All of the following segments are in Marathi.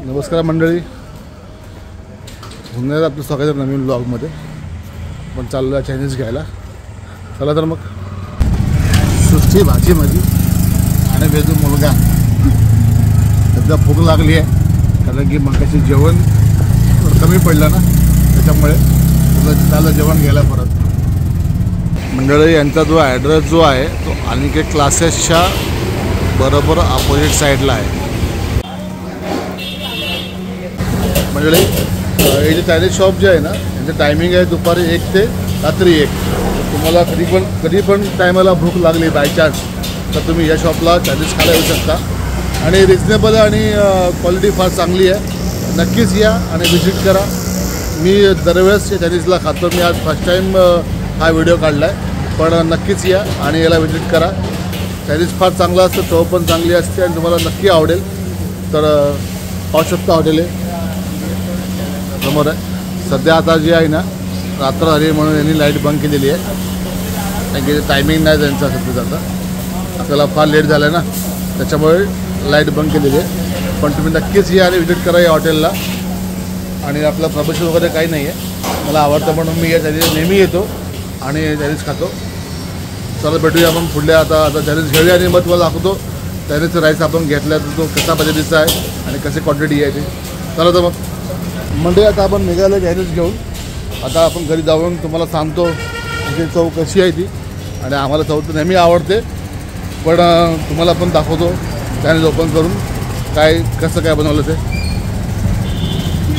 नमस्कार मंडळी, पुन्हा आपलं स्वागत आहे नवीन ब्लॉगमध्ये. पण चाललो आहे चायनीज घ्यायला. चला तर मग. सुट्टी भाजी माझी आणि वेदू मुलगा. सध्या भूक लागली आहे कारण की मगाशी जेवण कमी पडलं ना, त्याच्यामुळे त्याला जेवण घ्यायला परत. मंडळी, यांचा जो ॲड्रेस जो आहे तो अनिकेत क्लासेसच्या बरोबर अपोजिट साईडला आहे. मंडळी, हे जे चायनीज शॉप जे आहे ना, यांचं टायमिंग आहे दुपारी 1 ते रात्री 1. तुम्हाला कधी पण टायमाला भूक लागली बाय चान्स तर तुम्ही या शॉपला चायनीज खायला येऊ शकता. आणि रिजनेबल आणि क्वालिटी फार चांगली आहे. नक्कीच या आणि व्हिजिट करा. मी दरवेळेस या चायनीजला खातो. मी आज फर्स्ट टाईम हा व्हिडिओ काढला आहे, पण नक्कीच या आणि याला व्हिजिट करा. चायनीज फार चांगलं असतं, चव पण चांगली असते आणि तुम्हाला नक्की आवडेल. तर पाहू शकता हॉटेल आहे समोर आहे. सध्या आता जी आहे ना, रात्र झाली म्हणून यांनी लाईट बंद केलेली आहे कारण की टायमिंग नाही त्यांचा सध्याचा. आपल्याला फार लेट झालं आहे ना, त्याच्यामुळे लाईट बंद केलेली आहे. पण तुम्ही नक्कीच या आणि व्हिजिट करा या हॉटेलला. आणि आपलं प्रमोशन वगैरे काही नाही आहे, मला आवडतं म्हणून मी या चायनीज नेहमी येतो आणि चायनीज खातो. चला भेटूया आपण पुढल्या. आता चायनीज घेऊया आणि मग तुम्हाला दाखवतो चायनीजचं राईस आपण घेतला तर तो कसा पद्धतीचा आहे आणि कशी क्वांटिटी आहे ते. चला तर मग मंडळी, आता आपण निघालं चायनीज घेऊन. आता आपण घरी जाऊन तुम्हाला सांगतो की चव कशी आहे ती. आणि आम्हाला चव तर नेहमी आवडते, पण तुम्हाला पण दाखवतो चायनीज ओपन करून कसं काय बनवलं ते.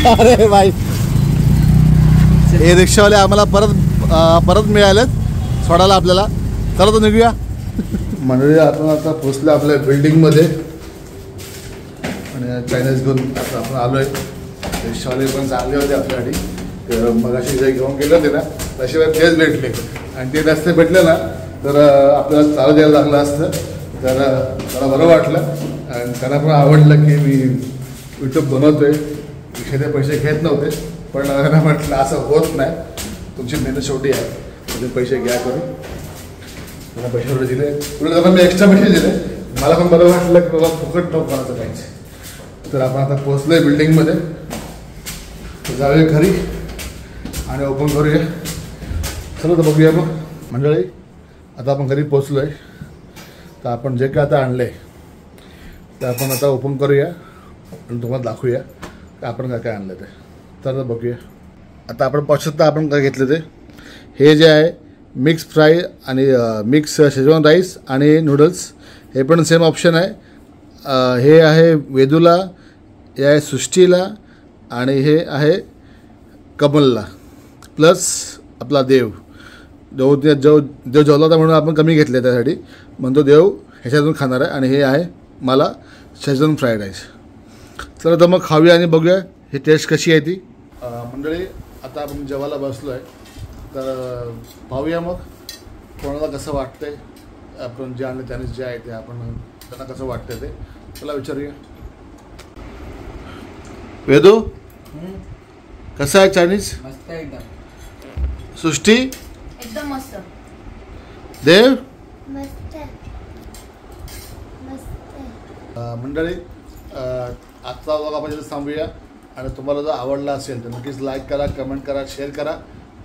अरे बाई, हे रिक्षावाले आम्हाला परत मिळालेत सोडायला आपल्याला. चला तर निघूया. मंडळी, आपण आता पोचलो आपल्या बिल्डिंगमध्ये आणि चायनीज घेऊन आता आपण आलो आहे. रिक्षावाले पण चांगले होते आपल्यासाठी. तर मग अशी जे घेऊन गेले होते ना, तसे तेच भेटले आणि ते रस्ते भेटले ना तर आपल्याला चालू द्यायला लागलं असतं. तर मला बरं वाटलं आणि त्यांना पण आवडलं की मी यूट्यूब बनवतो आहे. रिक्षाचे पैसे घेत नव्हते, पण त्यांना म्हटलं असं होत नाही, तुमची मेहनत शेवटी आहे, तुम्ही पैसे घ्या करून. मला पैसे एवढे दिले, पुढे जाऊन मी एक्स्ट्रा पैसे दिले. मला पण बरं वाटलं की बाबा फुकट नको कोणाचं पाहिजे. तर आपण आता पोचलो आहे बिल्डिंगमध्ये. तर जाऊया घरी आणि ओपन करूया. चला तर बघूया मग. मंडळी, आता आपण घरी पोचलो आहे. तर आपण जे काय आता आणलं आहे ते आपण आता ओपन करूया आणि तुम्हाला दाखवूया की आपण काय काय आणलं ते. तर बघूया. आता आपण पाहू शकता आपण काय घेतलं ते. हे जे आहे मिक्स फ्राय आणि मिक्स शेजवान राईस आणि नूडल्स, हे पण सेम ऑप्शन आहे. हे आहे वेदूला, हे आहे सृष्टीला आणि हे आहे कमलला, प्लस आपला देव जेवला होता म्हणून आपण कमी घेतले त्यासाठी, म्हणतो देव ह्याच्यातून खाणार आहे. आणि हे आहे मला शेजवान फ्राईड राईस. चला तर मग खाऊया आणि बघूया ही टेस्ट कशी आहे ती. मंडळी, आता आपण जेवायला बसलो आहे. तर पाहूया मग कोणाला कसं वाटतंय. आपण जे आणलं त्याने जे आहे ते आपण त्यांना कसं वाटतंय ते चला विचारूया. वेदू, कसं आहे चायनीज? मस्त एकदम. सृष्टी एकदम मस्त. देव मस्त मस्त. मंडळी, आजचा व्लॉग आपण इथे थांबूया. आणि तुम्हाला जर आवडला असेल तर नक्कीच लाईक करा, कमेंट करा, शेअर करा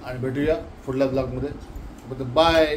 आणि भेटूया पुढल्या ब्लॉगमध्ये. बाय.